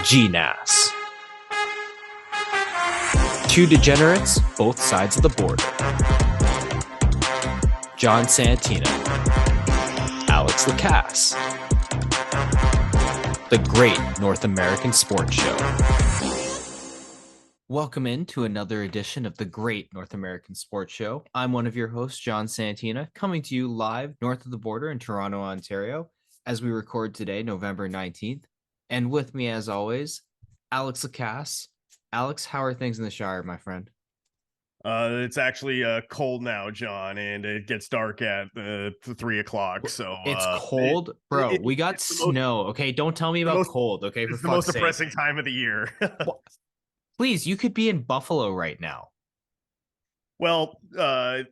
GNAS. Two degenerates, both sides of the border. John Santina, Alex Lacasse. The Great North American Sports Show. Welcome into another edition of the Great North American Sports Show. I'm one of your hosts, John Santina, coming to you live north of the border in Toronto, Ontario, as we record today, November 19th. And with me, as always, Alex Lacasse. Alex, how are things in the Shire, my friend? It's actually cold now, John, and it gets dark at 3 o'clock. So it's cold, bro. We got snow. Okay, don't tell me about cold. Okay, it's the most depressing time of the year. Well, please, you could be in Buffalo right now. Well, I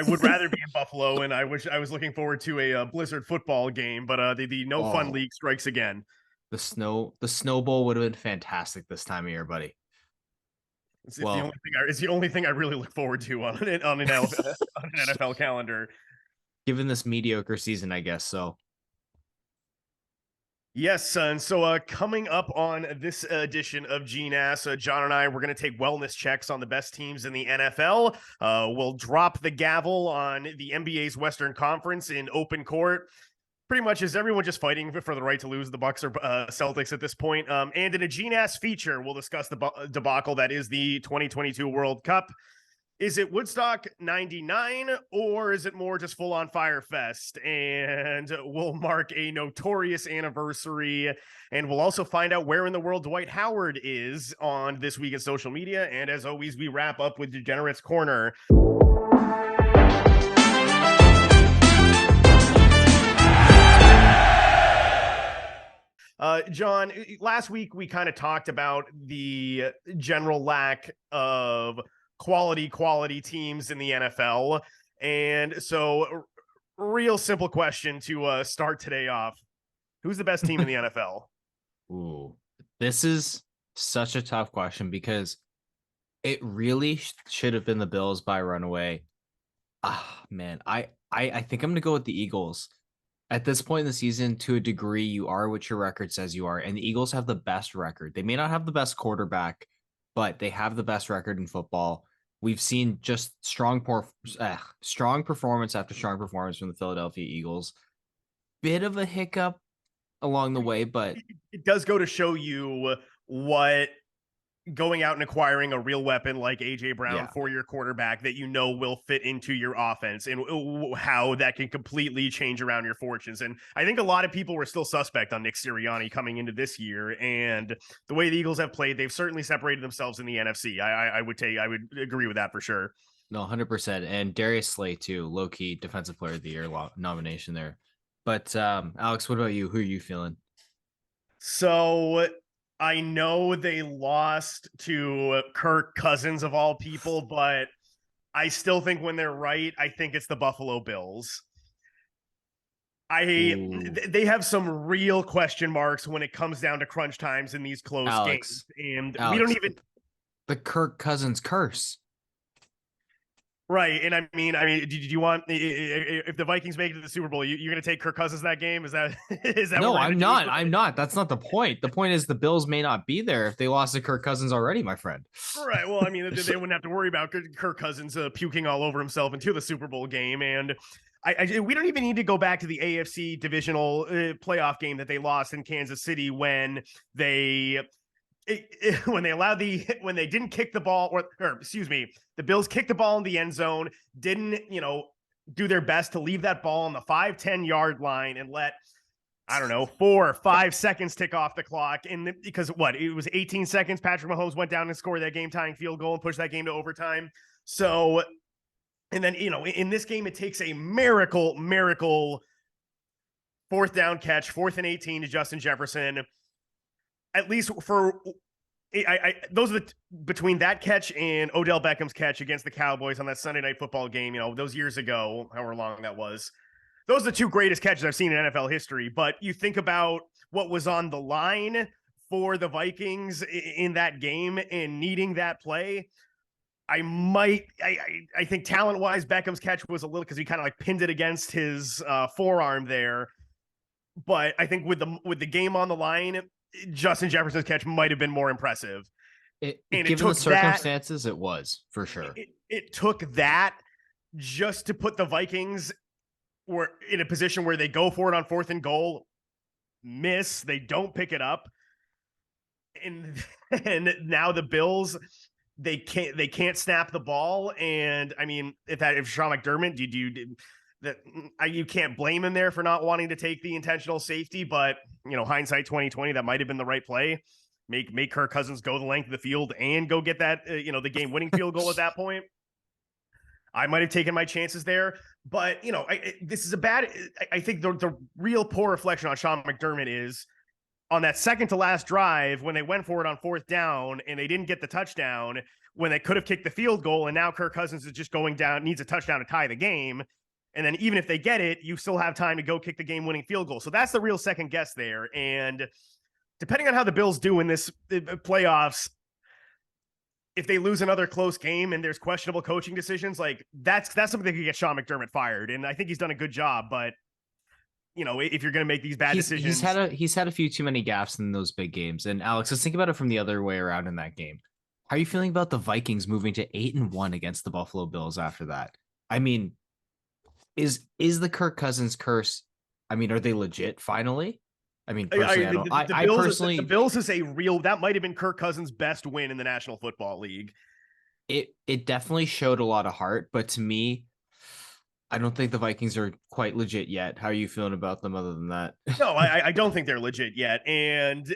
would rather be in Buffalo, and I wish I was looking forward to a Blizzard football game. But the no fun league strikes again. The Snow Bowl would have been fantastic this time of year, buddy. It's the only thing I really look forward to on an NFL calendar. Given this mediocre season, I guess so. Yes, son. So coming up on this edition of GNAS, John and I, we're going to take wellness checks on the best teams in the NFL. We'll drop the gavel on the NBA's Western Conference in open court. Pretty much is everyone just fighting for the right to lose, the Bucks or Celtics at this point. And in a GNAS feature, we'll discuss the debacle that is the 2022 World Cup. Is it Woodstock 99 or is it more just full on Fyre Fest? And we'll mark a notorious anniversary. And we'll also find out where in the world Dwight Howard is on this week in social media. And as always, we wrap up with Degenerates Corner. John, last week we kind of talked about the general lack of quality teams in the NFL. And so real simple question to start today off. Who's the best team in the NFL? Ooh, this is such a tough question because it really should have been the Bills by runaway. Man, I think I'm going to go with the Eagles. At this point in the season, to a degree, you are what your record says you are. And the Eagles have the best record. They may not have the best quarterback, but they have the best record in football. We've seen just strong performance after strong performance from the Philadelphia Eagles. Bit of a hiccup along the way, but it does go to show you what going out and acquiring a real weapon like AJ Brown for your quarterback that you know will fit into your offense and how that can completely change around your fortunes. And I think a lot of people were still suspect on Nick Sirianni coming into this year, and the way the Eagles have played, they've certainly separated themselves in the NFC. I would agree with that for sure. No, 100%. And Darius Slay too, low-key defensive player of the year nomination there. But Alex, what about you? Who are you feeling? So I know they lost to Kirk Cousins of all people, but I still think when they're right, I think it's the Buffalo Bills. They have some real question marks when it comes down to crunch times in these close games. And we don't even the Kirk Cousins curse. Right. And I mean, did you want, if the Vikings make it to the Super Bowl, you're going to take Kirk Cousins that game? Is that no, I'm not. That's not the point. The point is the Bills may not be there if they lost to Kirk Cousins already, my friend. Right. Well, I mean, they wouldn't have to worry about Kirk Cousins puking all over himself into the Super Bowl game. And we don't even need to go back to the AFC divisional playoff game that they lost in Kansas City when they didn't kick the ball or excuse me, the Bills kicked the ball in the end zone, didn't, do their best to leave that ball on the 5-10 yard line and let, 4 or 5 seconds tick off the clock. And because it was 18 seconds, Patrick Mahomes went down and scored that game tying field goal and pushed that game to overtime. So, and then, in this game, it takes a miracle 4th down catch, 4th and 18 to Justin Jefferson. At least for those are between that catch and Odell Beckham's catch against the Cowboys on that Sunday Night Football game, those years ago, however long that was. Those are the two greatest catches I've seen in NFL history. But you think about what was on the line for the Vikings in that game and needing that play. I think talent-wise, Beckham's catch was a little because he kind of pinned it against his forearm there. But I think with the game on the line, Justin Jefferson's catch might have been more impressive. And it Given the took that, circumstances, it was for sure. it took that just to put the Vikings were in a position where they go for it on 4th and goal, miss, they don't pick it up. And now the Bills, they can't snap the ball. And I mean, if Sean McDermott, you can't blame him there for not wanting to take the intentional safety, but hindsight 2020, that might have been the right play. Make Kirk Cousins go the length of the field and go get that the game winning field goal at that point. I might have taken my chances there, but this is a bad. I think the real poor reflection on Sean McDermott is on that second to last drive when they went for it on 4th down and they didn't get the touchdown when they could have kicked the field goal, and now Kirk Cousins is just going down, needs a touchdown to tie the game. And then even if they get it, you still have time to go kick the game-winning field goal. So that's the real second guess there. And depending on how the Bills do in this playoffs, if they lose another close game and there's questionable coaching decisions, like that's something that could get Sean McDermott fired. And I think he's done a good job, but if you're going to make these bad decisions, he's had a few too many gaffes in those big games. And Alex, let's think about it from the other way around in that game. How are you feeling about the Vikings moving to 8-1 against the Buffalo Bills after that? I mean, is the Kirk Cousins curse? I mean, are they legit finally? I mean, personally, I personally, the Bills is that might have been Kirk Cousins' best win in the National Football League. It definitely showed a lot of heart, but to me, I don't think the Vikings are quite legit yet. How are you feeling about them other than that? No, I don't think they're legit yet. And,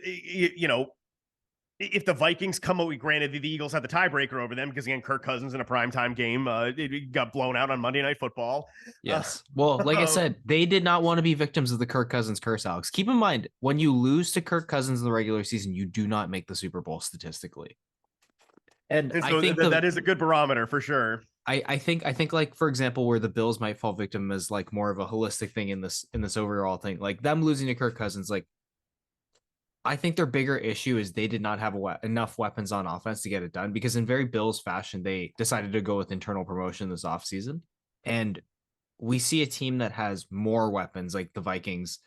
if the Vikings come out, granted the Eagles had the tiebreaker over them because, again, Kirk Cousins in a primetime game it got blown out on Monday Night Football. Yes. Well, like I said, they did not want to be victims of the Kirk Cousins curse, Alex. Keep in mind, when you lose to Kirk Cousins in the regular season, you do not make the Super Bowl statistically. And so I think that is a good barometer for sure. I think like, for example, where the Bills might fall victim is like more of a holistic thing in this overall thing, like them losing to Kirk Cousins. Like, I think their bigger issue is they did not have enough weapons on offense to get it done, because in very Bills fashion, they decided to go with internal promotion this offseason. And we see a team that has more weapons, like the Vikings,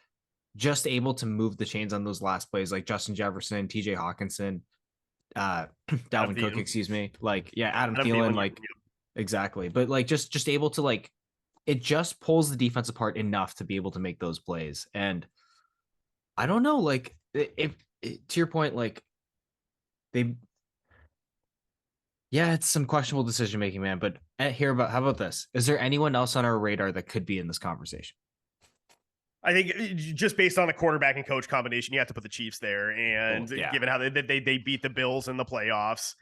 just able to move the chains on those last plays, like Justin Jefferson, TJ Hawkinson, Dalvin Cook, excuse me. Like, yeah, Adam Thielen, like, exactly. But like, just able to, like, it just pulls the defense apart enough to be able to make those plays. And I don't know, like, if to your point, like, it's some questionable decision making, man. But how about this? Is there anyone else on our radar that could be in this conversation? I think just based on the quarterback and coach combination, you have to put the Chiefs there. And given how they beat the Bills in the playoffs,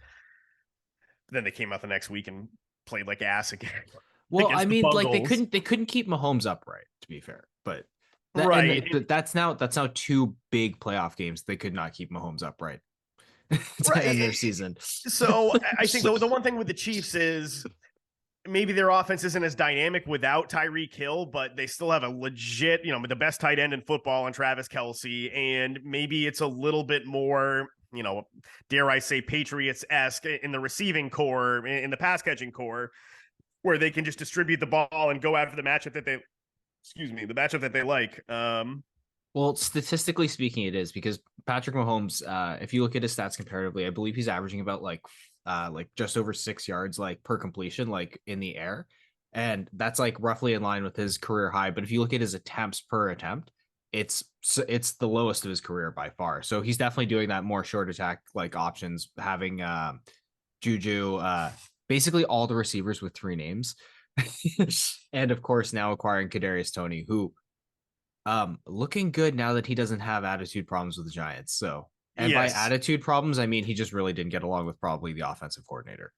then they came out the next week and played like ass again. Well, I mean, like, they couldn't keep Mahomes upright, to be fair, but. That's now 2 big playoff games. They could not keep Mahomes upright to end their season. So I think the one thing with the Chiefs is maybe their offense isn't as dynamic without Tyreek Hill, but they still have a legit, the best tight end in football in Travis Kelce. And maybe it's a little bit more, dare I say, Patriots-esque in the receiving core, in the pass catching core, where they can just distribute the ball and go after the matchup that they like. Well, statistically speaking, it is, because Patrick Mahomes, if you look at his stats comparatively, I believe he's averaging about like just over 6 yards like per completion, like in the air. And that's like roughly in line with his career high. But if you look at his attempts per attempt, it's the lowest of his career by far. So he's definitely doing that more short attack like options, having Juju, basically all the receivers with 3 names. And of course, now acquiring Kadarius Toney, who looking good now that he doesn't have attitude problems with the Giants. So, and by attitude problems, I mean he just really didn't get along with probably the offensive coordinator.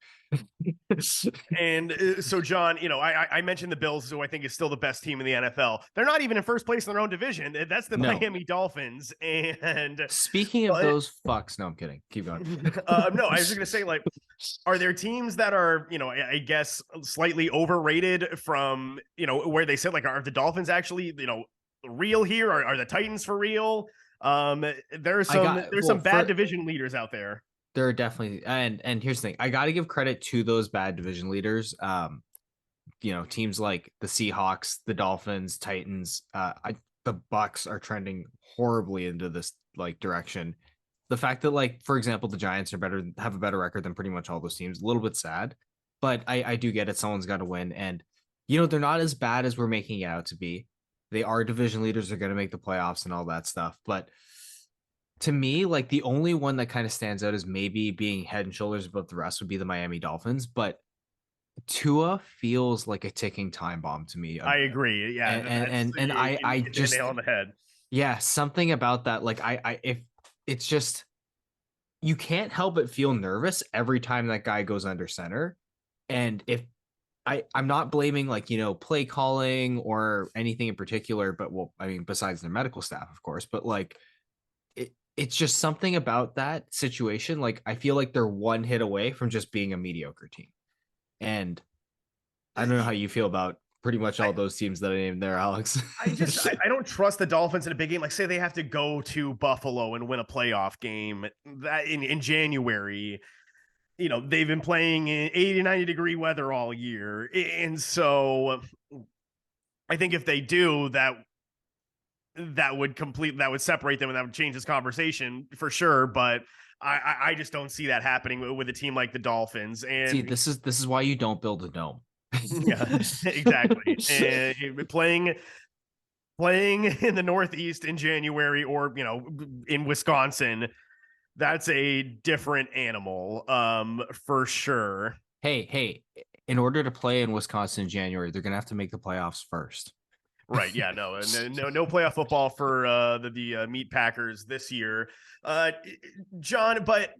And so, John, I mentioned the Bills, who I think is still the best team in the NFL. They're not even in first place in their own division. That's the Miami Dolphins. And speaking of those fucks, no, I'm kidding. Keep going. No, I was just going to say, like, are there teams that are, I guess slightly overrated from, where they said, like, are the Dolphins actually, real here? Are the Titans for real? There's some bad division leaders out there. There are definitely, and here's the thing, I got to give credit to those bad division leaders. Teams like the Seahawks, the Dolphins, Titans, the Bucks are trending horribly into this like direction. The fact that, like, for example, the Giants have a better record than pretty much all those teams, a little bit sad, but I do get it. Someone's got to win, and they're not as bad as we're making it out to be. They are division leaders. They're going to make the playoffs and all that stuff, but to me, like, the only one that kind of stands out as maybe being head and shoulders above the rest would be the Miami Dolphins, but Tua feels like a ticking time bomb to me. I agree. Yeah, And you I hit the just, nail on the head. yeah, something about that. Like, if it's just, you can't help but feel nervous every time that guy goes under center. And if I'm not blaming, like, play calling or anything in particular, but, well, I mean, besides their medical staff, of course, but like, it's just something about that situation. Like, I feel like they're one hit away from just being a mediocre team. And I don't know how you feel about pretty much all those teams that I named there, Alex. I don't trust the Dolphins in a big game. Like, say they have to go to Buffalo and win a playoff game that in January. They've been playing in 80, 90-degree weather all year. And so I think if they do, that would separate them and that would change this conversation for sure. But I just don't see that happening with a team like the Dolphins. And see, this is why you don't build a dome. yeah, exactly. And playing in the Northeast in January, or in Wisconsin, that's a different animal, for sure. Hey, in order to play in Wisconsin in January, they're gonna have to make the playoffs first. Right. Yeah. No playoff football for the Meat Packers this year, John. But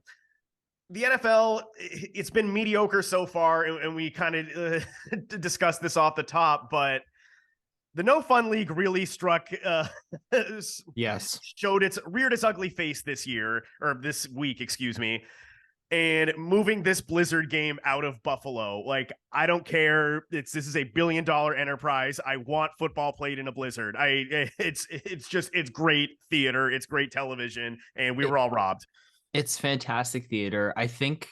the NFL, it's been mediocre so far, and we kind of discussed this off the top, but the No Fun League really yes, reared its ugly face this week, excuse me, and moving this Blizzard game out of Buffalo. Like, I don't care. This is a $1 billion enterprise. I want football played in a Blizzard. It's great theater. It's great television, and we were all robbed. it's fantastic theater. I think,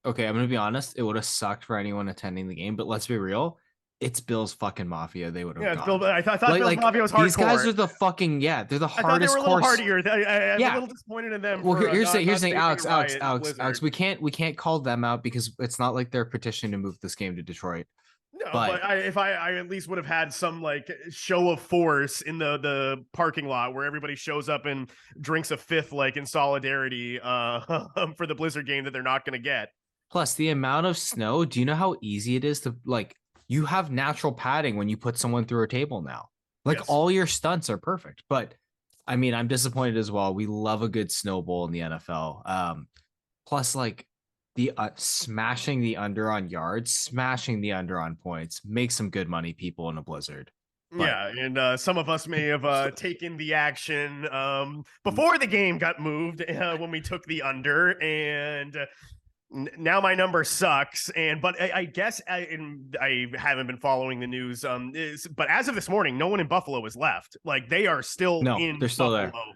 okay, I'm gonna be honest, it would have sucked for anyone attending the game, but let's be real. It's Bill's fucking Mafia. They would have Yeah, gone. I thought Bill's Mafia was hardcore. These guys are the fucking, they're the hardest. I thought they were a little hardier. I was a little disappointed in them. Well, here's the thing, Alex. We can't call them out because it's not like they're petitioning to move this game to Detroit. No, but I at least would have had some like show of force in the parking lot where everybody shows up and drinks a fifth, like, in solidarity for the Blizzard game that they're not going to get. Plus, the amount of snow. Do you know how easy it is to, like, you have natural padding when you put someone through a table now. Like, yes, all your stunts are perfect. But I mean, I'm disappointed as well. We love a good snowball in the NFL. Plus, like, the smashing the under on yards, smashing the under on points, make some good money, people, in a Blizzard. But yeah, and some of us may have taken the action before the game got moved when we took the under, and now my number sucks. But I guess I haven't been following the news. But as of this morning, no one in Buffalo is left. Like, they are still they're still Buffalo. There.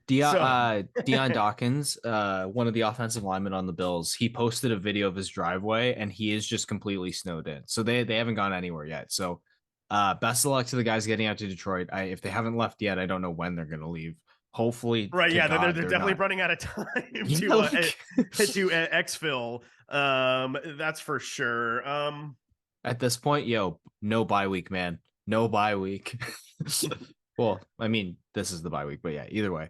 Dion Dawkins, one of the offensive linemen on the Bills, he posted a video of his driveway, and he is just completely snowed in. So they haven't gone anywhere yet. So best of luck to the guys getting out to Detroit. If they haven't left yet, I don't know when they're going to leave. Hopefully, right? Yeah, they're definitely running out of time to exfil. That's for sure. At this point, no bye week, man. No bye week. Well, I mean, this is the bye week, but yeah, either way.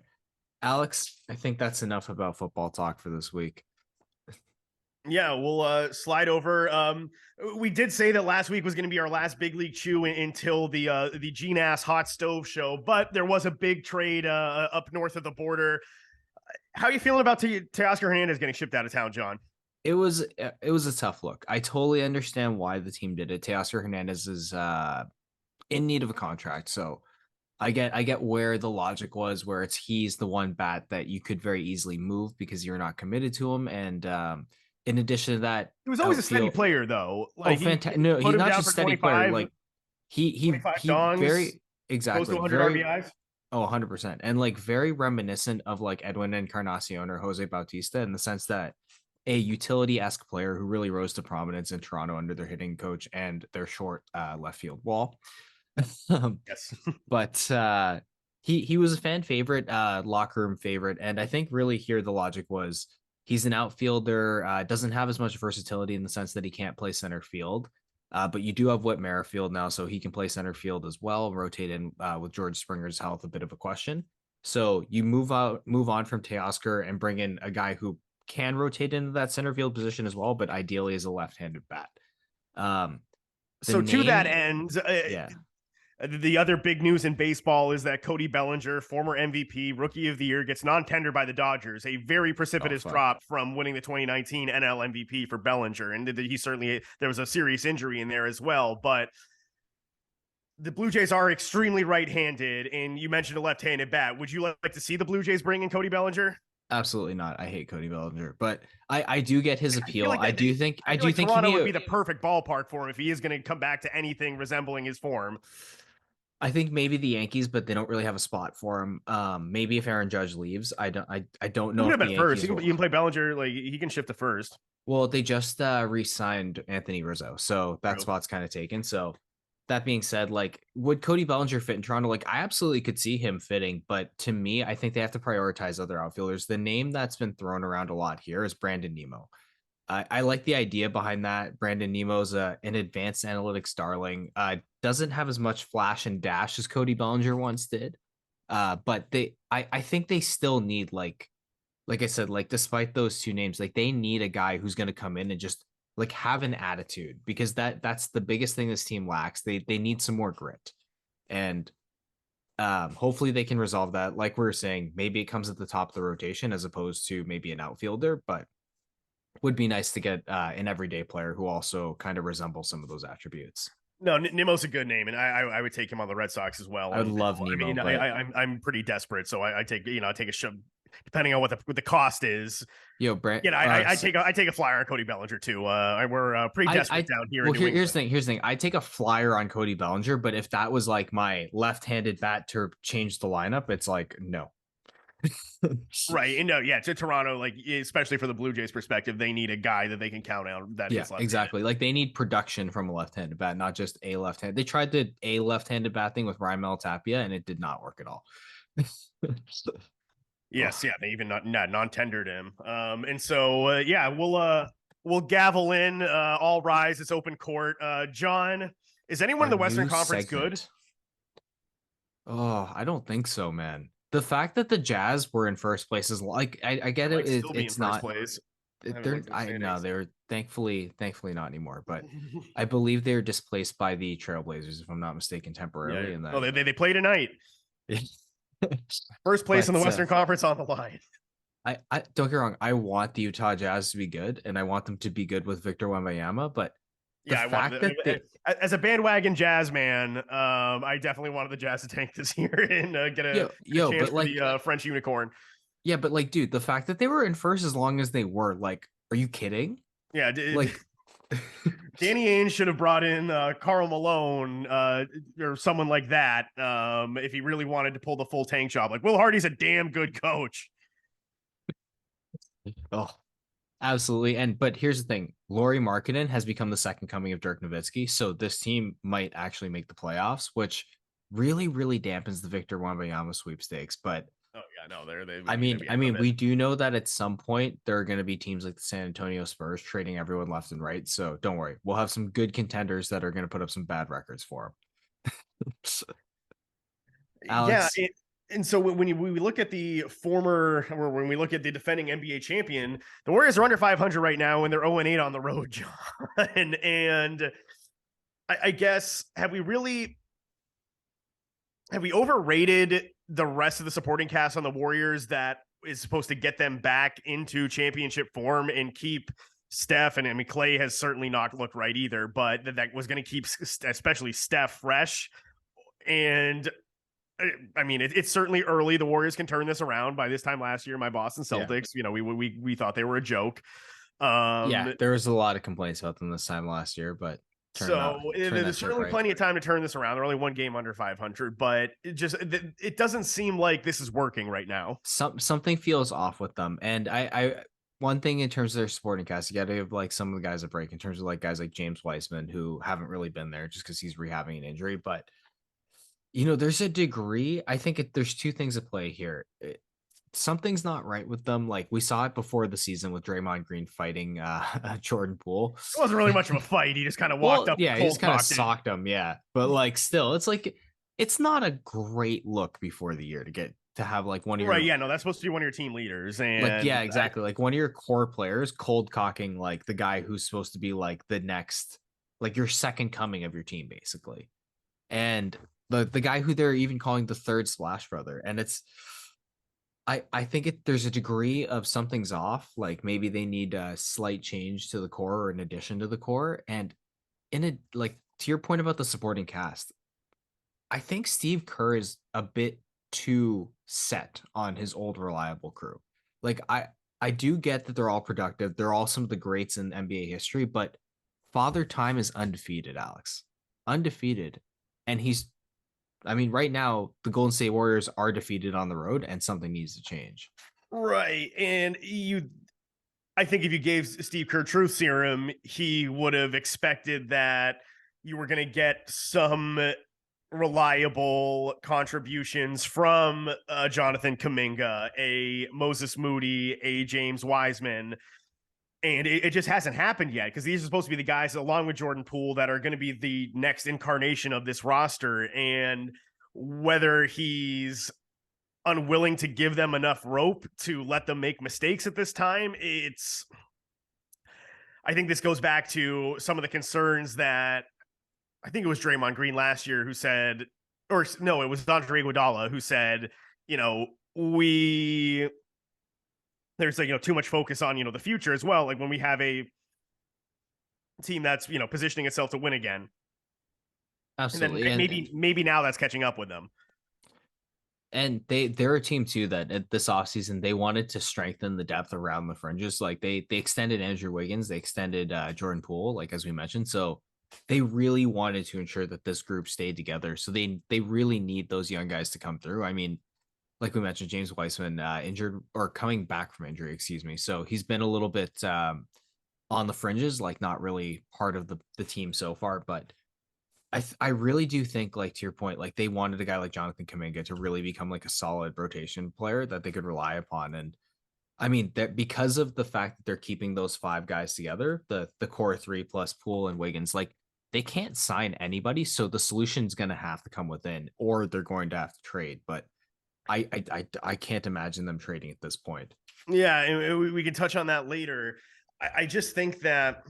Alex, I think that's enough about football talk for this week. Yeah, we'll slide over. We did say that last week was going to be our last big league chew until the GNAS hot stove show, but there was a big trade up north of the border. How are you feeling about Teoscar Hernandez getting shipped out of town, John? It was a tough look. I totally understand why the team did it. Teoscar Hernandez is in need of a contract, so I get where the logic was, where he's the one bat that you could very easily move because you're not committed to him. And in addition to that, he was always a steady player, though. Like, fantastic! No, he's not just a steady player. Like, he very exactly close to 100 RBIs. Oh, 100%. And like very reminiscent of like Edwin Encarnacion or Jose Bautista in the sense that a utility-esque player who really rose to prominence in Toronto under their hitting coach and their short left field wall. Yes. But he was a fan favorite, locker room favorite, and I think really here the logic was he's an outfielder, doesn't have as much versatility in the sense that he can't play center field. But you do have Whit Merrifield now, so he can play center field as well, rotate in with George Springer's health, a bit of a question. So you move on from Teoscar and bring in a guy who can rotate into that center field position as well, but ideally is a left-handed bat. Um, the So to that name, end, yeah, the other big news in baseball is that Cody Bellinger, former MVP, Rookie of the Year, gets non-tendered by the Dodgers. A very oh precipitous fuck, drop from winning the 2019 NL MVP for Bellinger, and he certainly there was a serious injury in there as well. But the Blue Jays are extremely right-handed, and you mentioned a left-handed bat. Would you like to see the Blue Jays bring in Cody Bellinger? absolutely not. I hate Cody Bellinger, but I do get his I feel appeal. like that. I I feel do like think he'd Toronto be would a, be the perfect ballpark for him if he is going to come back to anything resembling his form. I think maybe the Yankees, but they don't really have a spot for him. Maybe if Aaron Judge leaves, I don't He know can if have the at first. Yankees will. You can play Bellinger. Like he can shift to first. Well, they just re-signed Anthony Rizzo, so that True. spot's kind of taken. So that being said, like, would Cody Bellinger fit in Toronto? Like, I absolutely could see him fitting, but to me, I think they have to prioritize other outfielders. The name that's been thrown around a lot here is Brandon Nemo. I like the idea behind that. Brandon Nemo's an advanced analytics darling. Doesn't have as much flash and dash as Cody Bellinger once did. But I think they still need like I said, like despite those two names, like they need a guy who's going to come in and just like have an attitude because that's the biggest thing this team lacks. They need some more grit, and hopefully they can resolve that. Like we were saying, maybe it comes at the top of the rotation as opposed to maybe an outfielder, but would be nice to get an everyday player who also kind of resembles some of those attributes. No, Nemo's a good name, and I would take him on the Red Sox as well. I would And love I Nemo, mean, but I'm pretty desperate, so I take I take a shove depending on what the cost is. Brent, Yeah, I take a flyer on Cody Bellinger too. We're pretty desperate I down here in well New here's England. the thing. Here's the thing. I take a flyer on Cody Bellinger, but if that was like my left-handed bat to change the lineup, it's like no. Right, and no, yeah, to Toronto, like especially for the Blue Jays' perspective, they need a guy that they can count on that Yeah, is left-handed. exactly. Like they need production from a left-handed bat, not just a left-hand. They tried the a left-handed bat thing with Ryan Tapia, and it did not work at all. Yes, yeah, they even not non-tendered him. And so yeah, we'll gavel in. All rise. It's open court. John, is anyone in Our the Western new Conference good? segment. Oh, I don't think so, man. The fact that the Jazz were in first place is like I They get might it. still be in It's first not. place. I haven't They're looked at the I know standings. they're thankfully not anymore. But I believe they're displaced by the Trailblazers, if I'm not mistaken, Yeah. temporarily, and Oh, then. they play tonight. First place in the But Western Conference on the line. I don't get me wrong. I want the Utah Jazz to be good, and I want them to be good with Victor Wembanyama. But the Yeah, I want fact that they, as a bandwagon Jazz man. I definitely wanted the Jazz to tank this year and get a chance but for the French unicorn. yeah, but like, dude, the fact that they were in first as long as they were, like, are you kidding? Yeah, Like, Danny Ainge should have brought in Carl Malone or someone like that if he really wanted to pull the full tank job. Like Will Hardy's a damn good coach. oh, absolutely. And but here's the thing: Laurie Markkinen has become the second coming of Dirk Nowitzki, so this team might actually make the playoffs, which really dampens the Victor Wembanyama sweepstakes. But Oh yeah, no, they I would be mean, they'd be I out of mean, it. we do know that at some point there are going to be teams like the San Antonio Spurs trading everyone left and right. So don't worry, we'll have some good contenders that are going to put up some bad records for them. Yeah, Alex, and so when we look at the former, or when we look at the defending NBA champion, the Warriors are under 500 right now, and they're 0-8 on the road, John. And I guess have we overrated the rest of the supporting cast on the Warriors that is supposed to get them back into championship form and keep Steph, and I mean Clay has certainly not looked right either, but that was going to keep especially Steph fresh. And I mean, it's certainly early. The Warriors can turn this around. By this time last year, my Boston yeah, Celtics, we thought they were a joke. yeah, there was a lot of complaints about them this time last year, but So turn that there's ship certainly right. plenty of time to turn this around. They're only one game under 500, but it doesn't seem like this is working right now. Something feels off with them, and I one thing in terms of their supporting cast, you got to give like some of the guys a break in terms of like guys like James Weissman who haven't really been there just because he's rehabbing an injury, but There's a degree. I think there's two things at play here. Something's not right with them. Like we saw it before the season with Draymond Green fighting Jordan Poole. It wasn't really much of a fight. He just kind of walked Well, up and yeah, he just cold kind of cocked it. socked him, yeah. But like still, it's like it's not a great look before the year to have like one of Right. your Yeah. No, that's supposed to be one of your team leaders. like And yeah, exactly. Like one of your core players cold cocking like the guy who's supposed to be like the next like your second coming of your team, basically. And the guy who they're even calling the third Splash Brother. And I think there's a degree of something's off. Like maybe they need a slight change to the core or an addition to the core. And in a like to your point about the supporting cast, I think Steve Kerr is a bit too set on his old reliable crew. Like I do get that they're all productive. They're all some of the greats in NBA history, but Father Time is undefeated, Alex. Undefeated. And I mean, right now the Golden State Warriors are defeated on the road and something needs to change. right. And I think if you gave Steve Kerr truth serum, he would have expected that you were going to get some reliable contributions from Jonathan Kuminga, a Moses Moody, a James Wiseman. And it just hasn't happened yet because these are supposed to be the guys, along with Jordan Poole, that are going to be the next incarnation of this roster. And whether he's unwilling to give them enough rope to let them make mistakes at this time, I think this goes back to some of the concerns that I think it was Draymond Green last year who said, or no, it was Andre Iguodala who said, you know, there's like, too much focus on, the future as well. Like when we have a team that's, positioning itself to win again. And then Absolutely. And maybe now that's catching up with them. and they're a team too that at this offseason they wanted to strengthen the depth around the fringes. Like they extended Andrew Wiggins, they extended Jordan Poole, like as we mentioned. So they really wanted to ensure that this group stayed together. So they really need those young guys to come through. I mean, like we mentioned, James Wiseman injured or coming back from injury, excuse me. So he's been a little bit on the fringes, like not really part of the team so far, but I really do think, like to your point, like they wanted a guy like Jonathan Kuminga to really become like a solid rotation player that they could rely upon. And I mean that because of the fact that they're keeping those five guys together, the core three plus Poole and Wiggins, like they can't sign anybody, so the solution's going to have to come within, or they're going to have to trade. But I can't imagine them trading at this point. Yeah, and we can touch on that later. I just think that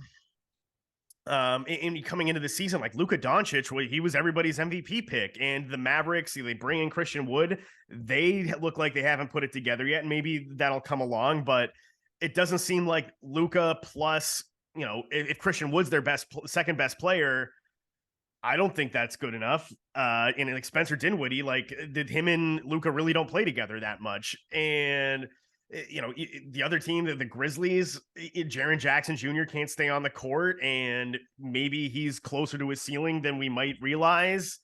in coming into the season, like Luka Doncic, he was everybody's MVP pick, and the Mavericks, they bring in Christian Wood. They look like they haven't put it together yet. And maybe that'll come along, but it doesn't seem like Luka plus, if Christian Wood's their second best player, I don't think that's good enough. And like Spencer Dinwiddie, like did him and Luka really don't play together that much, and the other team, the Grizzlies, Jaren Jackson Jr. can't stay on the court, and maybe he's closer to his ceiling than we might realize.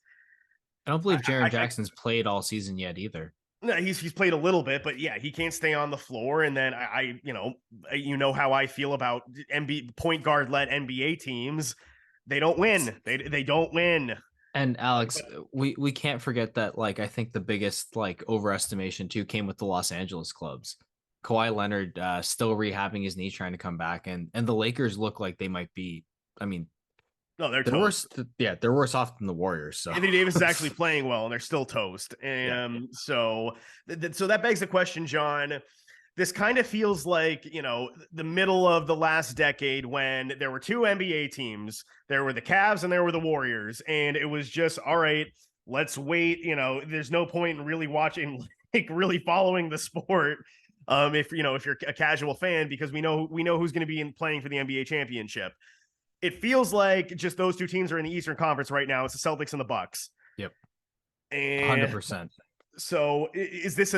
I don't believe Jaren Jackson's played all season yet either. No, he's played a little bit, but yeah, he can't stay on the floor. And then how I feel about NBA point guard led NBA teams. They don't win. They don't win. And Alex, we can't forget that like I think the biggest like overestimation too came with the Los Angeles clubs. Kawhi Leonard still rehabbing his knee, trying to come back, and the Lakers look like they might be. I mean, no, they're worse. Yeah, they're worse off than the Warriors. So Anthony Davis is actually playing well, and they're still toast. And yeah. so that begs the question, John. This kind of feels like, the middle of the last decade when there were two NBA teams. There were the Cavs and there were the Warriors. And it was just, all right, let's wait. There's no point in really watching, like really following the sport. If you're a casual fan, because we know who's going to be playing for the NBA championship. It feels like just those two teams are in the Eastern Conference right now. It's the Celtics and the Bucks. Yep. And 100%. So is this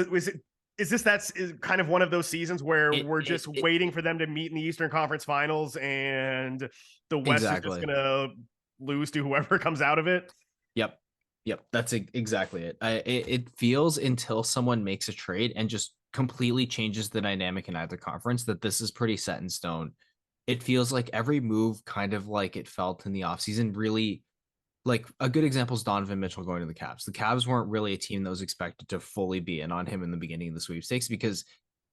that's kind of one of those seasons where we're just waiting for them to meet in the Eastern Conference Finals, and the West is just gonna lose to whoever comes out of it? Yep. That's exactly it. It feels until someone makes a trade and just completely changes the dynamic in either conference that this is pretty set in stone. It feels like every move, kind of like it felt in the offseason, really like a good example is Donovan Mitchell going to the Cavs. The Cavs weren't really a team that was expected to fully be in on him in the beginning of the sweepstakes because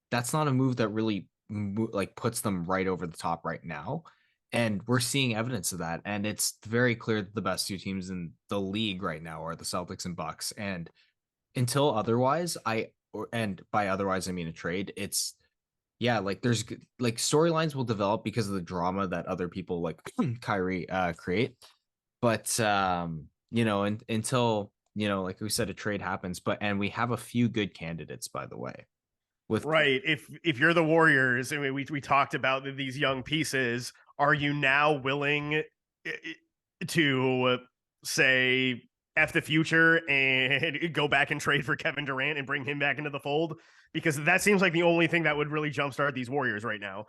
that's not a move that really like puts them right over the top right now. And we're seeing evidence of that. And it's very clear that the best two teams in the league right now are the Celtics and Bucks. And until otherwise, and by otherwise I mean a trade, it's yeah, like there's like storylines will develop because of the drama that other people like Kyrie create. But until like we said, a trade happens. But and we have a few good candidates, by the way. With Right. If you're the Warriors, I mean, we talked about these young pieces. Are you now willing to say F the future and go back and trade for Kevin Durant and bring him back into the fold? Because that seems like the only thing that would really jumpstart these Warriors right now.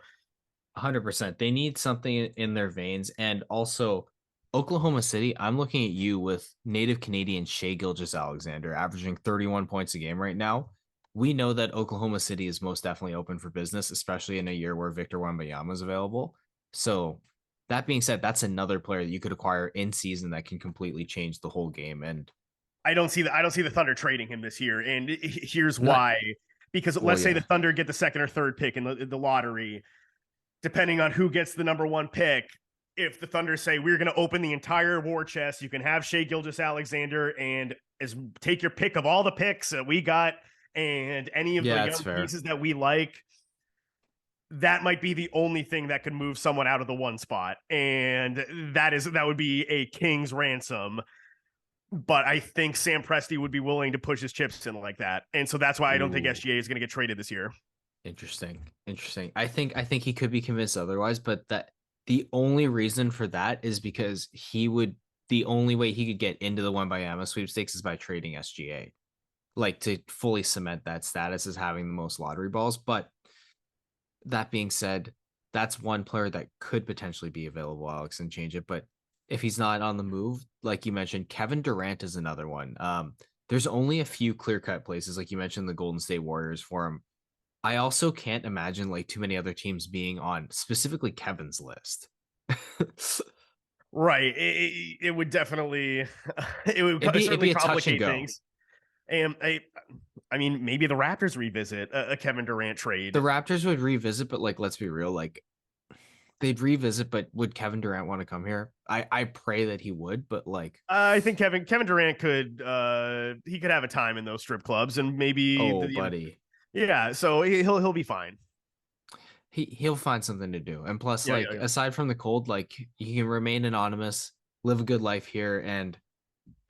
100%, they need something in their veins, and also Oklahoma City. I'm looking at you with native Canadian Shea Gilgeous-Alexander averaging 31 points a game right now. We know that Oklahoma City is most definitely open for business, especially in a year where Victor Wembanyama is available. So that being said, that's another player that you could acquire in season that can completely change the whole game. And I don't see the Thunder trading him this year, and here's not why. Because well, let's say the yeah, Thunder get the second or third pick in the lottery, depending on who gets the number one pick. If the Thunder say we're going to open the entire war chest, you can have Shea Gilgeous-Alexander and take your pick of all the picks that we got and any of the yeah, it's young fair. pieces that we like. That might be the only thing that could move someone out of the one spot, and that would be a king's ransom. But I think Sam Presti would be willing to push his chips in like that, and so that's why I don't think Ooh. SGA is going to get traded this year. Interesting. I think he could be convinced otherwise, but that the only reason for that is because the only way he could get into the Wembanyama sweepstakes is by trading SGA, like to fully cement that status as having the most lottery balls. But that being said, that's one player that could potentially be available, Alex, and change it. But if he's not on the move, like you mentioned, Kevin Durant is another one. There's only a few clear cut places, like you mentioned, the Golden State Warriors for him. I also can't imagine like too many other teams being on specifically Kevin's list. Right. It would definitely it would It'd certainly be a touch and complicate go. things. And I mean, maybe the Raptors revisit a Kevin Durant The trade. Raptors would revisit, but like let's be real, like they'd revisit, but would Kevin Durant want to come here? I pray that he would, but like I think Kevin Durant could he could have a time in those strip clubs and maybe oh buddy, yeah, so he'll be fine. he'll find something to do. And plus, Yeah, like yeah, aside from the cold, like you can remain anonymous, live a good life here, and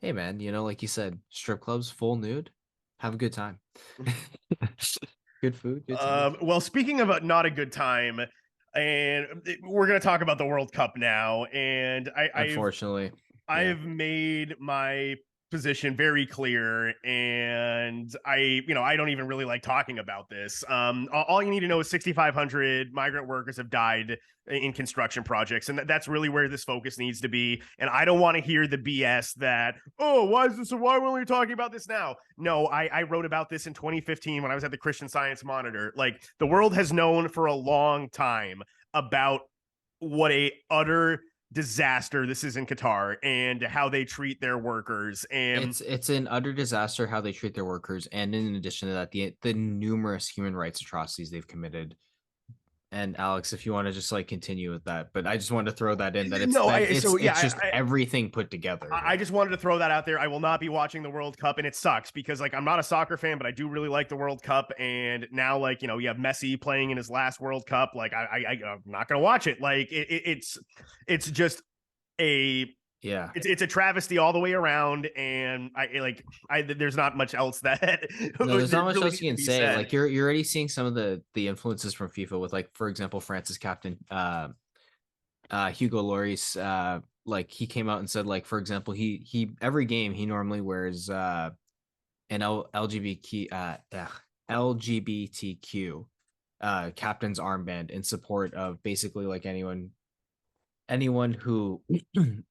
hey man, like you said, strip clubs, full nude, have a good time. yeah. Good food, good times. Well, speaking of not a good time, and we're gonna talk about the World Cup now, and Unfortunately, yeah. I've made my position very clear, and I don't even really like talking about this. All you need to know is 6,500 migrant workers have died in construction projects, and that's really where this focus needs to be. And I don't want to hear the BS that, oh, why is this? Why are we talking about this now? No, I wrote about this in 2015 when I was at the Christian Science Monitor. Like, the world has known for a long time about what a utter disaster this is in Qatar and how they treat their workers. And It's an utter disaster how they treat their workers, and in addition to that, the numerous human rights atrocities they've committed. And Alex, if you want to just like continue with that, but I just wanted to throw that in that no, it's just everything put together I here. just wanted to throw that out there. I will not be watching the World Cup, and it sucks because like I'm not a soccer fan, but I do really like the World Cup. And now, like, you have Messi playing in his last World Cup. Like I'm not gonna watch it. Like it's just a Yeah. it's a travesty all the way around, and there's not much else that No, there's not much really else needs you to can be say. said. Like you're already seeing some of the influences from FIFA with like, for example, France's captain Hugo Lloris, like he came out and said, like, for example, he every game he normally wears an LGBTQ captain's armband in support of basically like anyone who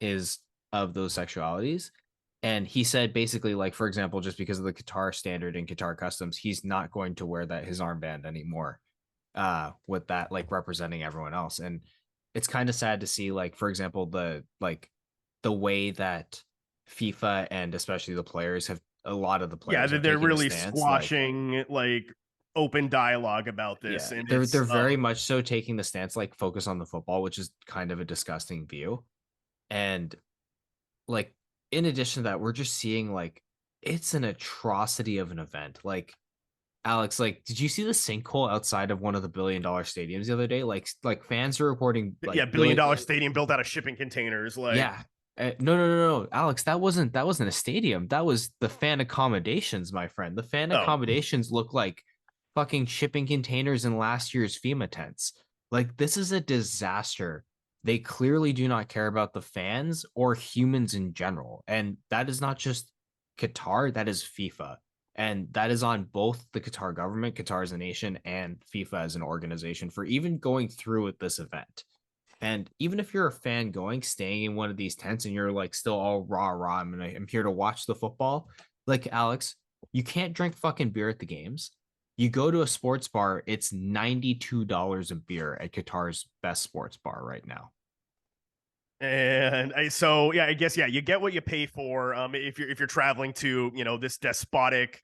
is of those sexualities. And he said basically, like, for example, just because of the Qatar standard and Qatar customs, he's not going to wear that his armband anymore, with that like representing everyone else. And it's kind of sad to see, like, for example, the way that FIFA and especially the players have a lot of the Yeah, players are they're taking a really stance like, squashing like open dialogue about this, yeah, and they're it's very much so taking the stance like focus on the football, which is kind of a disgusting view. And like in addition to that, we're just seeing like it's an atrocity of an event. Like Alex, like, did you see the sinkhole outside of one of the $1 billion stadiums the other day? Like fans are reporting yeah, like billion billion. dollar stadium built out of shipping containers. Like, Yeah. No, Alex, that wasn't a stadium. That was the fan accommodations, my friend. The fan oh, accommodations look like fucking shipping containers in last year's FEMA tents. Like this is a disaster. They clearly do not care about the fans or humans in general. And that is not just Qatar, that is FIFA. And that is on both the Qatar government, Qatar as a nation, and FIFA as an organization for even going through with this event. And even if you're a fan going, staying in one of these tents and you're like still all rah, I'm here to watch the football. Like Alex, you can't drink fucking beer at the games. You go to a sports bar, it's $92 a beer at Qatar's best sports bar right now. and so yeah, I guess yeah, you get what you pay for. If you're traveling to this despotic,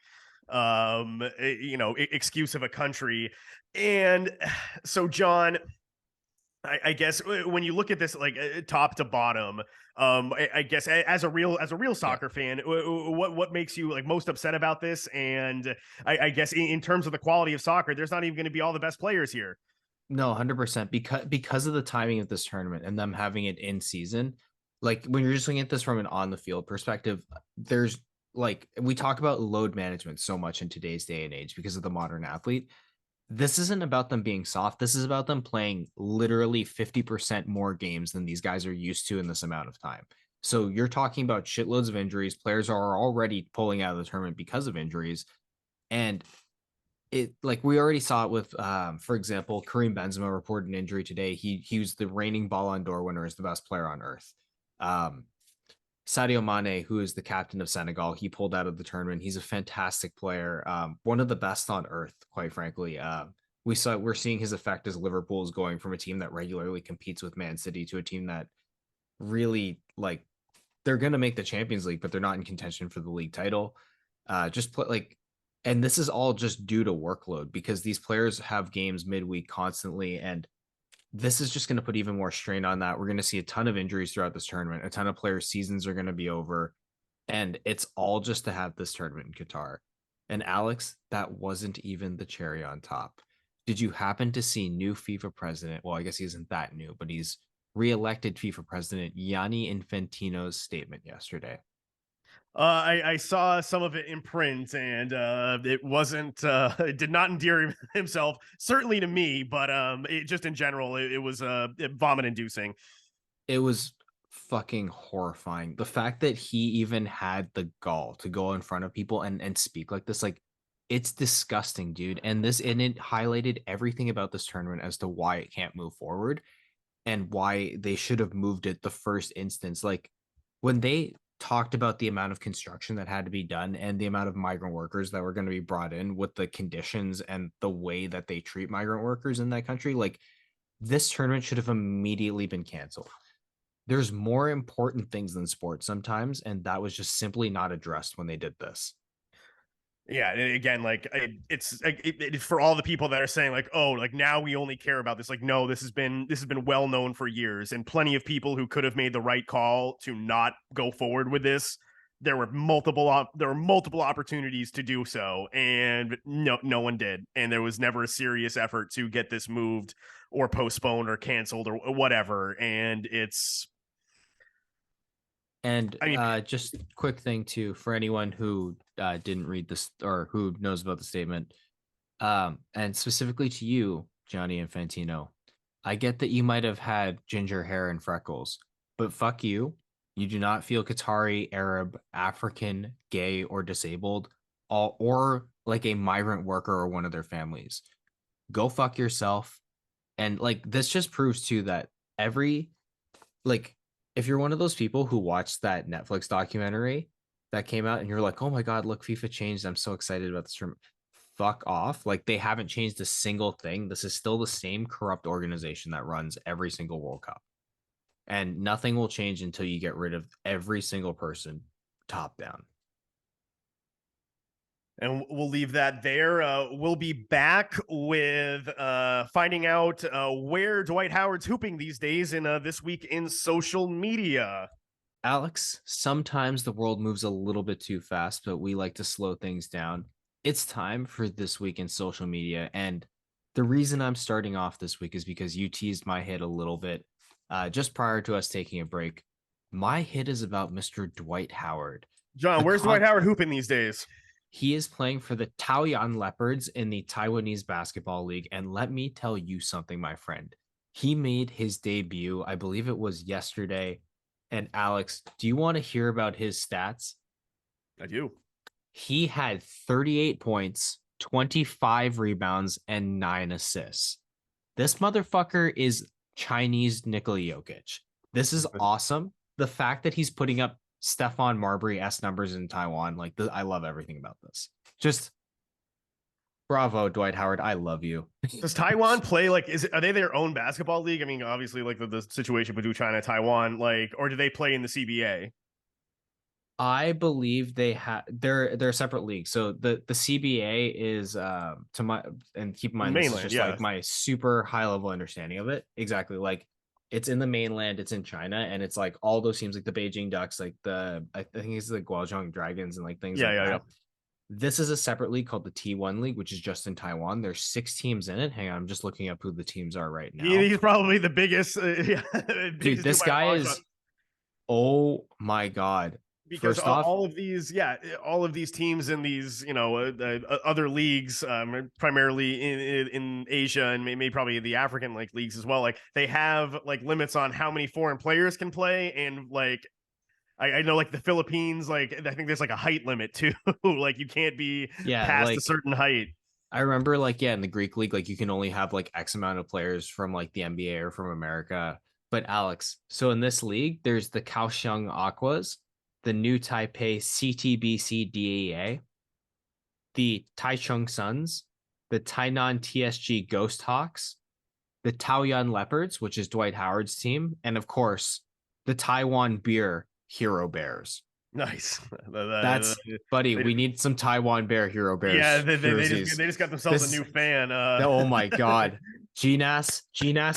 excuse of a country, and so John, I guess when you look at this like top to bottom, I guess as a real Yeah. soccer fan, what makes you like most upset about this? And I guess in terms of the quality of soccer, there's not even going to be all the best players here. No, 100% because of the timing of this tournament and them having it in season. Like when you're just looking at this from an on the field perspective, there's like we talk about load management so much in today's day and age because of the modern athlete. This isn't about them being soft. This is about them playing literally 50% more games than these guys are used to in this amount of time. So you're talking about shitloads of injuries. Players are already pulling out of the tournament because of injuries. And it like we already saw it with for example, Kareem Benzema reported an injury today. He was the reigning Ballon d'Or winner as the best player on earth. Um Sadio Mane, who is the captain of Senegal, he pulled out of the tournament. He's a fantastic player, one of the best on earth, quite frankly. We're seeing his effect as Liverpool is going from a team that regularly competes with Man City to a team that really like they're going to make the Champions League, but they're not in contention for the league title. Just play like, and this is all just due to workload because these players have games midweek constantly, and this is just going to put even more strain on that. We're going to see a ton of injuries throughout this tournament. A ton of players' seasons are going to be over, and it's all just to have this tournament in Qatar. And Alex, that wasn't even the cherry on top. Did you happen to see new FIFA president? Well, I guess he isn't that new, but he's re-elected FIFA president Gianni Infantino's statement yesterday. I saw some of it in print, and it wasn't. It did not endear himself, certainly to me, but just in general, it was vomit inducing. It was fucking horrifying. The fact that he even had the gall to go in front of people and speak like this, like it's disgusting, dude. And it highlighted everything about this tournament as to why it can't move forward and why they should have moved it the first instance. Like when they talked about the amount of construction that had to be done and the amount of migrant workers that were going to be brought in with the conditions and the way that they treat migrant workers in that country, like this tournament should have immediately been canceled. There's more important things than sports sometimes, and that was just simply not addressed when they did this. Yeah, and again, like it's like for all the people that are saying like, oh, like now we only care about this. Like, no, this has been well known for years, and plenty of people who could have made the right call to not go forward with this. There were multiple opportunities to do so, and no one did, and there was never a serious effort to get this moved or postponed or canceled or whatever. And it's, And I mean, just quick thing too for anyone who didn't read this or who knows about the statement, and specifically to you, Johnny Infantino, I get that you might have had ginger hair and freckles, but fuck you. You do not feel Qatari, Arab, African, gay, or disabled, all or like a migrant worker or one of their families. Go fuck yourself. And like this just proves too that every like if you're one of those people who watched that Netflix documentary that came out and you're like, oh my God, look, FIFA changed. I'm so excited about this term. Fuck off. Like they haven't changed a single thing. This is still the same corrupt organization that runs every single World Cup. And nothing will change until you get rid of every single person top down. And we'll leave that there. We'll be back with finding out where Dwight Howard's hooping these days in this week in social media. Alex, sometimes the world moves a little bit too fast, but we like to slow things down. It's time for This Week in Social Media. And the reason I'm starting off this week is because you teased my hit a little bit just prior to us taking a break. My hit is about Mr. Dwight Howard. John, where's Dwight Howard hooping these days? He is playing for the Taoyuan Leopards in the Taiwanese Basketball League. And let me tell you something, my friend. He made his debut, I believe it was yesterday. And Alex, do you want to hear about his stats? I do. He had 38 points, 25 rebounds, and 9 assists. This motherfucker is Chinese Nikola Jokic. This is awesome. The fact that he's putting up Stephon Marbury-esque numbers in Taiwan, like I love everything about this. Just bravo, Dwight Howard. I love you. Does Taiwan play like are they their own basketball league? I mean, obviously, like the situation between China and Taiwan, like, or do they play in the CBA? I believe they're a separate league. So the CBA is to my, and keep in mind this is just like my super high level understanding of it. Exactly. Like it's in the mainland, it's in China, and it's like all those teams like the Beijing Ducks, like I think it's the Guangzhou Dragons and like things like that. This is a separate league called the T1 League, which is just in Taiwan. There's 6 teams in it. Hang on, I'm just looking up who the teams are right now. He's probably the biggest. Dude, this guy is. Oh my god! Because all of these teams in these, other leagues, primarily in Asia and maybe probably the African like leagues as well. Like they have like limits on how many foreign players can play, and like I know like the Philippines, like I think there's like a height limit too. Like you can't be past a certain height. I remember like in the Greek league, like you can only have like X amount of players from like the NBA or from America. But Alex, so in this league, there's the Kaohsiung Aquas, the New Taipei CTBC DEA, the Taichung Suns, the Tainan TSG Ghost Hawks, the Taoyuan Leopards, which is Dwight Howard's team, and of course, the Taiwan Beer Hero Bears. Nice. That's buddy. We need some Taiwan Bear Hero Bears. Yeah, they just got themselves a new fan. Oh my god, GNAS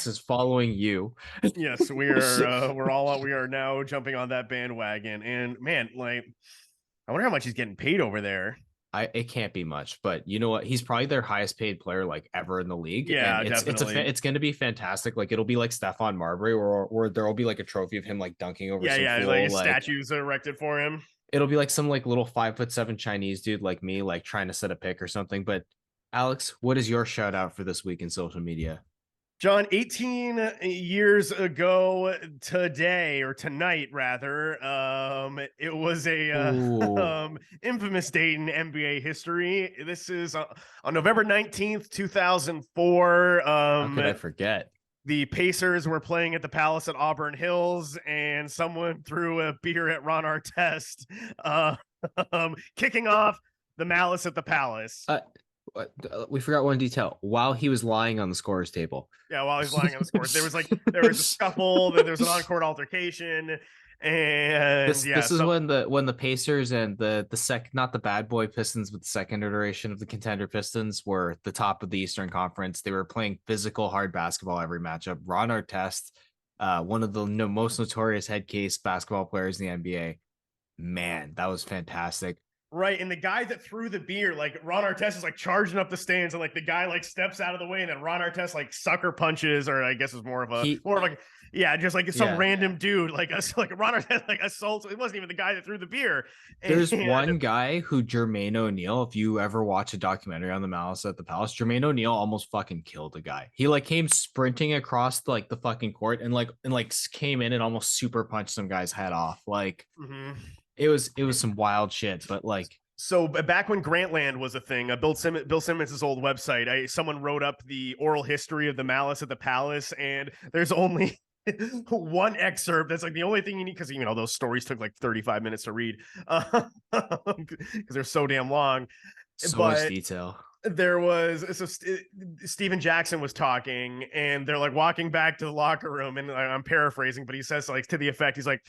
is following you. Yes, we are now jumping on that bandwagon. And man, like, I wonder how much he's getting paid over there. It can't be much, but you know what? He's probably their highest paid player like ever in the league. Yeah, and it's going to be fantastic. Like it'll be like Stephon Marbury, or there will be like a trophy of him like dunking over. Like statues erected for him. It'll be like some like little 5'7" Chinese dude like me, like trying to set a pick or something. But Alex, what is your shout out for this week in social media? John, 18 years ago today, or tonight rather, it was a infamous date in NBA history. This is on November 19th, 2004. How could I forget? The Pacers were playing at the Palace at Auburn Hills, and someone threw a beer at Ron Artest, kicking off the Malice at the Palace. We forgot one detail. While he was lying on the scorer's table. Yeah, while he's lying on the scores, there was a scuffle. There was an on-court altercation, and this is when the Pacers and not the bad boy Pistons, but the second iteration of the contender Pistons were the top of the Eastern Conference. They were playing physical, hard basketball every matchup. Ron Artest, one of the most notorious head case basketball players in the NBA. Man, that was fantastic. Right, and the guy that threw the beer, like Ron Artest is like charging up the stands, and like the guy like steps out of the way, and then Ron Artest like sucker punches, or I guess it was more of like just like some random dude like Ron Artest like assaults. It wasn't even the guy that threw the beer. There's one guy who Jermaine O'Neal, if you ever watch a documentary on the Malice at the Palace, Jermaine O'Neal almost fucking killed a guy. He like came sprinting across the fucking court and came in and almost super punched some guy's head off. Like. Mm-hmm. It was some wild shit, but like. So back when Grantland was a thing, Bill Simmons' old website, someone wrote up the oral history of the Malice at the Palace, and there's only one excerpt. That's like the only thing you need, because those stories took like 35 minutes to read because they're so damn long. So much detail. There was Steven Jackson was talking, and they're like walking back to the locker room, and I'm paraphrasing, but he says like to the effect, he's like,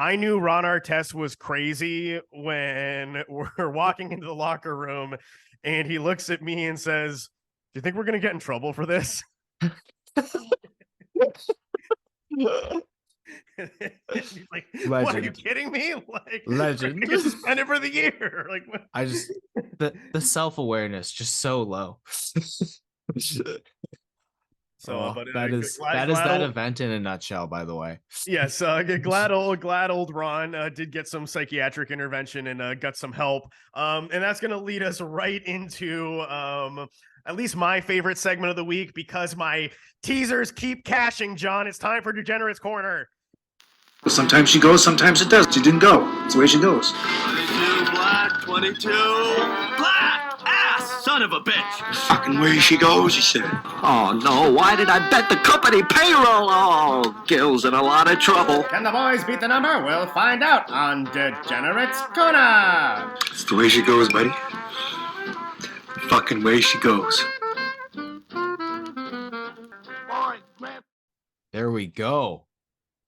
I knew Ron Artest was crazy when we're walking into the locker room and he looks at me and says, "Do you think we're going to get in trouble for this?" He's like, "What, are you Legend. kidding me? Like, we're Legend. gonna get suspended for the year." Like, what? I just the self-awareness just so low. So, Oh, but that is glad that old, event in a nutshell, by the way. yes, glad old Ron did get some psychiatric intervention and got some help. And that's gonna lead us right into at least my favorite segment of the week because my teasers keep cashing. John, it's time for Degenerate's Corner. Sometimes she goes, sometimes it does. She didn't go. That's the way she goes. 22 black, 22 black. Ass, son of a bitch. Fucking way she goes, he said. Oh no, why did I bet the company payroll? Oh, Gil's in a lot of trouble. Can the boys beat the number? We'll find out on Degenerate's Corner. That's the way she goes, buddy. Fucking way she goes. There we go.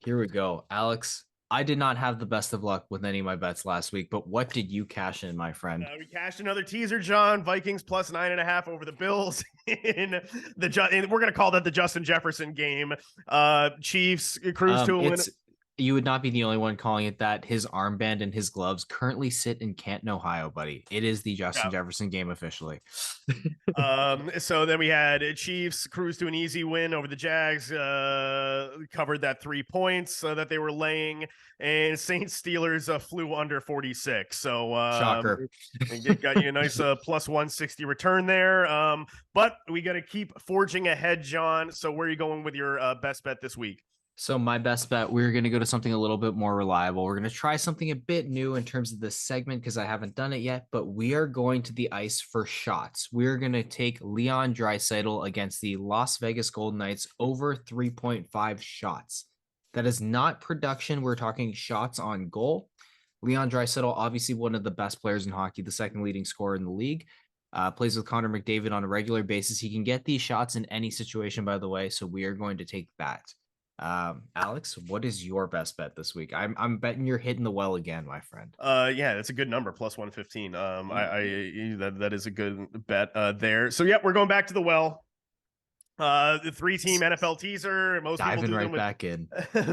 Here we go. Alex, I did not have the best of luck with any of my bets last week, but what did you cash in, my friend? We cashed another teaser, John. Vikings plus 9.5 over the Bills in and we're gonna call that the Justin Jefferson game. Chiefs cruise to a win. You would not be the only one calling it that. His armband and his gloves currently sit in Canton, Ohio, buddy. It is the Justin Jefferson game officially. So then we had Chiefs cruise to an easy win over the Jags, covered that 3 points that they were laying, and Saints Steelers flew under 46. So shocker. Got you a nice plus 160 return there. But we got to keep forging ahead, John. So where are you going with your best bet this week? So my best bet, we're going to go to something a little bit more reliable. We're going to try something a bit new in terms of this segment because I haven't done it yet, but we are going to the ice for shots. We're going to take Leon Draisaitl against the Las Vegas Golden Knights over 3.5 shots. That is not production. We're talking shots on goal. Leon Draisaitl, obviously one of the best players in hockey, the second leading scorer in the league. Plays with Connor McDavid on a regular basis. He can get these shots in any situation, by the way, so we are going to take that. Alex, what is your best bet this week? I'm betting you're hitting the well again, my friend. Yeah, that's a good number, plus 115. That is a good bet there. So yeah, we're going back to the well. The 3-team NFL teaser. Most diving people do right them with, back in.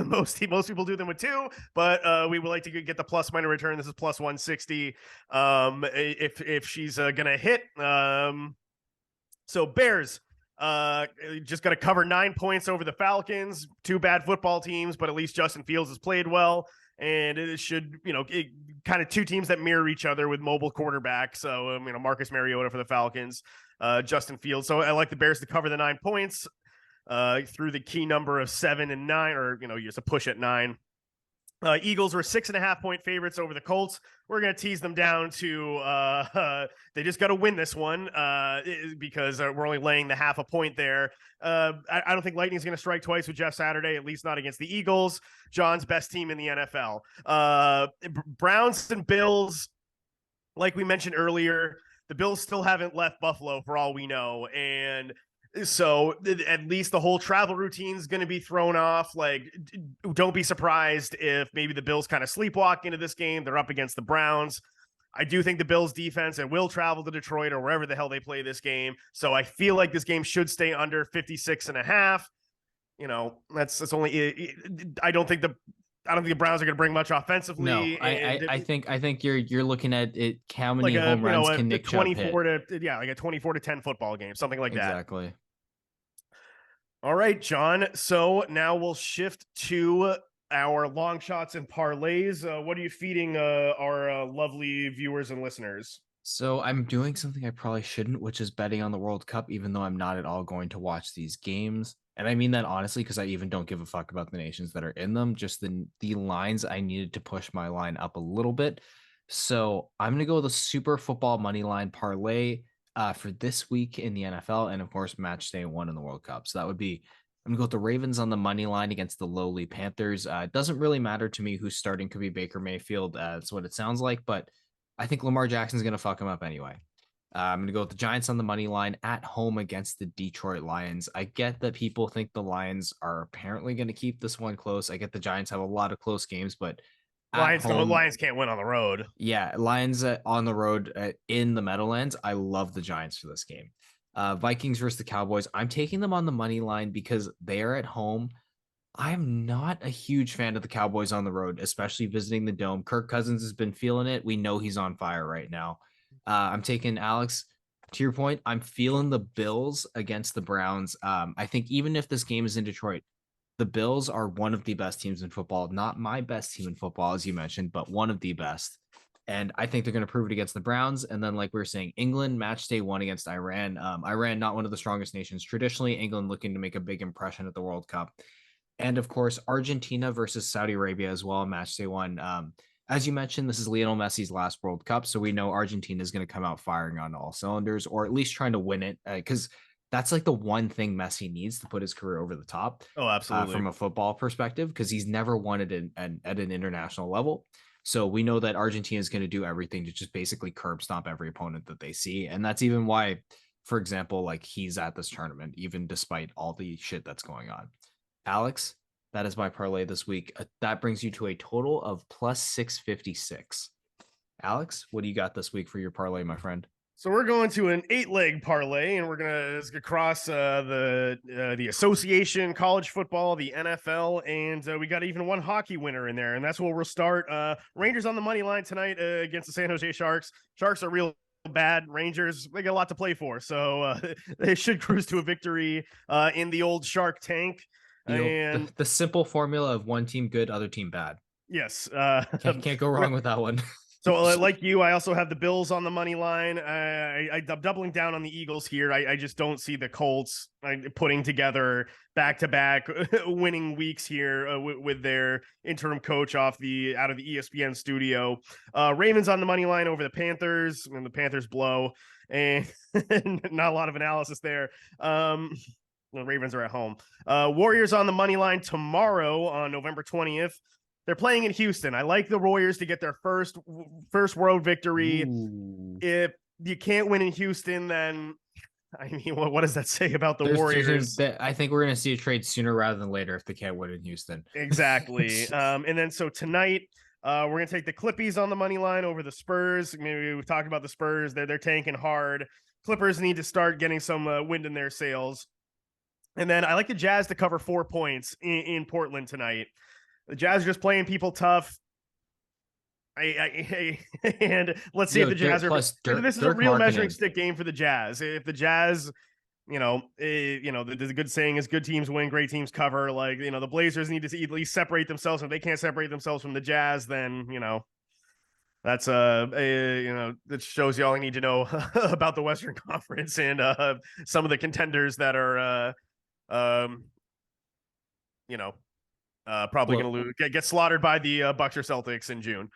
most people do them with 2, but we would like to get the plus minor return. This is plus 160. If she's gonna hit. So Bears. Just got to cover 9 points over the Falcons. 2 bad football teams, but at least Justin Fields has played well. And it should, kind of 2 teams that mirror each other with mobile quarterbacks. So, Marcus Mariota for the Falcons, Justin Fields. So I like the Bears to cover the 9 points through the key number of 7 and 9, or, just a push at 9. Eagles were 6.5 point favorites over the Colts. We're going to tease them down to they just got to win this one because we're only laying the half a point there. I don't think Lightning's going to strike twice with Jeff Saturday, at least not against the Eagles, John's best team in the NFL. Browns and Bills, like we mentioned earlier, the Bills still haven't left Buffalo for all we know, and so at least the whole travel routine is going to be thrown off. Like, don't be surprised if maybe the Bills kind of sleepwalk into this game. They're up against the Browns. I do think the Bills defense and will travel to Detroit or wherever the hell they play this game. So I feel like this game should stay under 56.5. That's only, I don't think the Browns are going to bring much offensively. No, I think you're looking at it. How many home runs can Nick Chubb hit? Like a 24-10 football game, something like that. Exactly. All right, John. So now we'll shift to our long shots and parlays. What are you feeding our lovely viewers and listeners? So I'm doing something I probably shouldn't, which is betting on the World Cup, even though I'm not at all going to watch these games. And I mean that honestly, because I even don't give a fuck about the nations that are in them. Just the lines, I needed to push my line up a little bit. So I'm going to go with a super football money line parlay for this week in the NFL. And of course, match day 1 in the World Cup. So that would be, I'm going to go with the Ravens on the money line against the lowly Panthers. It doesn't really matter to me who's starting. Could be Baker Mayfield. That's what it sounds like. But I think Lamar Jackson's going to fuck him up anyway. I'm going to go with the Giants on the money line at home against the Detroit Lions. I get that people think the Lions are apparently going to keep this one close. I get the Giants have a lot of close games, but at home. Lions can't win on the road. Yeah, Lions on the road in the Meadowlands. I love the Giants for this game. Vikings versus the Cowboys. I'm taking them on the money line because they are at home. I'm not a huge fan of the Cowboys on the road, especially visiting the Dome. Kirk Cousins has been feeling it. We know he's on fire right now. I'm taking Alex. To your point, I'm feeling the Bills against the Browns. I think even if this game is in Detroit, the Bills are one of the best teams in football. Not my best team in football, as you mentioned, but one of the best. And I think they're going to prove it against the Browns. And then, like we were saying, England match day 1 against Iran. Iran, not one of the strongest nations. Traditionally, England looking to make a big impression at the World Cup. And of course, Argentina versus Saudi Arabia as well, match day 1. As you mentioned, this is Lionel Messi's last World Cup. So we know Argentina is going to come out firing on all cylinders, or at least trying to win it. Because that's like the one thing Messi needs to put his career over the top. Oh, absolutely. From a football perspective, because he's never won it at an international level. So we know that Argentina is going to do everything to just basically curb stomp every opponent that they see. And that's even why, for example, like he's at this tournament, even despite all the shit that's going on. Alex, that is my parlay this week. That brings you to a total of plus 656. Alex, what do you got this week for your parlay, my friend? So we're going to an 8-leg parlay, and we're gonna cross the association, college football, the NFL, and we got even one hockey winner in there, and that's where we'll start. Rangers on the money line tonight against the San Jose Sharks. Sharks are real bad. Rangers, they got a lot to play for, so they should cruise to a victory in the old Shark tank. And the simple formula of one team good, other team bad. Yes, can't go wrong with that one. So like you, I also have the Bills on the money line. I'm doubling down on the Eagles here. I just don't see the Colts putting together back-to-back winning weeks here with their interim coach out of the ESPN studio. Ravens on the money line over the Panthers, and the Panthers blow, and not a lot of analysis there. The Ravens are at home. Warriors on the money line tomorrow on November 20th. They're playing in Houston. I like the Warriors to get their first road victory. Ooh. If you can't win in Houston, then I mean, what does that say about the Warriors? I think we're going to see a trade sooner rather than later if they can't win in Houston. Exactly. And then so tonight, we're going to take the Clippies on the money line over the Spurs. Maybe we've talked about the Spurs. They're tanking hard. Clippers need to start getting some wind in their sails. And then I like the Jazz to cover 4 points in Portland tonight. The Jazz are just playing people tough. And let's see if the Jazz are. This is a real measuring stick game for the Jazz. If the Jazz, the good saying is good teams win, great teams cover. Like, the Blazers need to at least separate themselves. If they can't separate themselves from the Jazz, then, that's that shows you all you need to know about the Western Conference and some of the contenders that are, probably going to lose, get slaughtered by the Bucks or Celtics in June.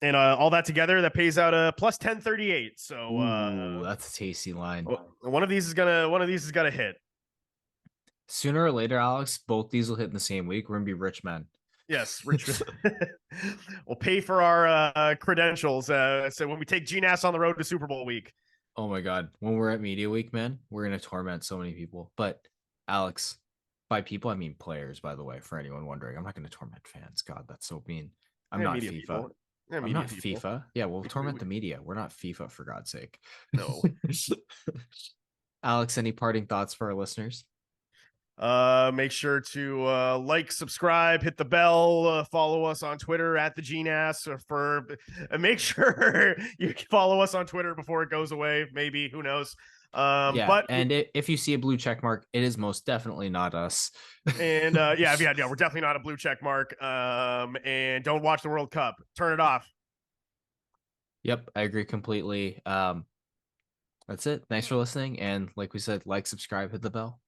And all that together, that pays out a plus 1038. So that's a tasty line. One of these is gonna hit. Sooner or later, Alex, both these will hit in the same week. We're gonna be rich men. Yes, rich men. We'll pay for our credentials. So when we take GNAS on the road to Super Bowl week. Oh my God. When we're at Media Week, man, we're gonna torment so many people. But Alex, by people, I mean players, by the way, for anyone wondering. I'm not going to torment fans. God, that's so mean. I'm not FIFA. I'm not FIFA. Yeah, we'll torment the media. We're not FIFA, for God's sake. No. Alex, any parting thoughts for our listeners? Make sure to like, subscribe, hit the bell, follow us on Twitter at the GNAS make sure you follow us on Twitter before it goes away. Maybe, who knows? If you see a blue check mark, it is most definitely not us. And we're definitely not a blue check mark. And don't watch the World Cup. Turn it off. Yep, I agree completely. That's it. Thanks for listening. And like we said, like, subscribe, hit the bell.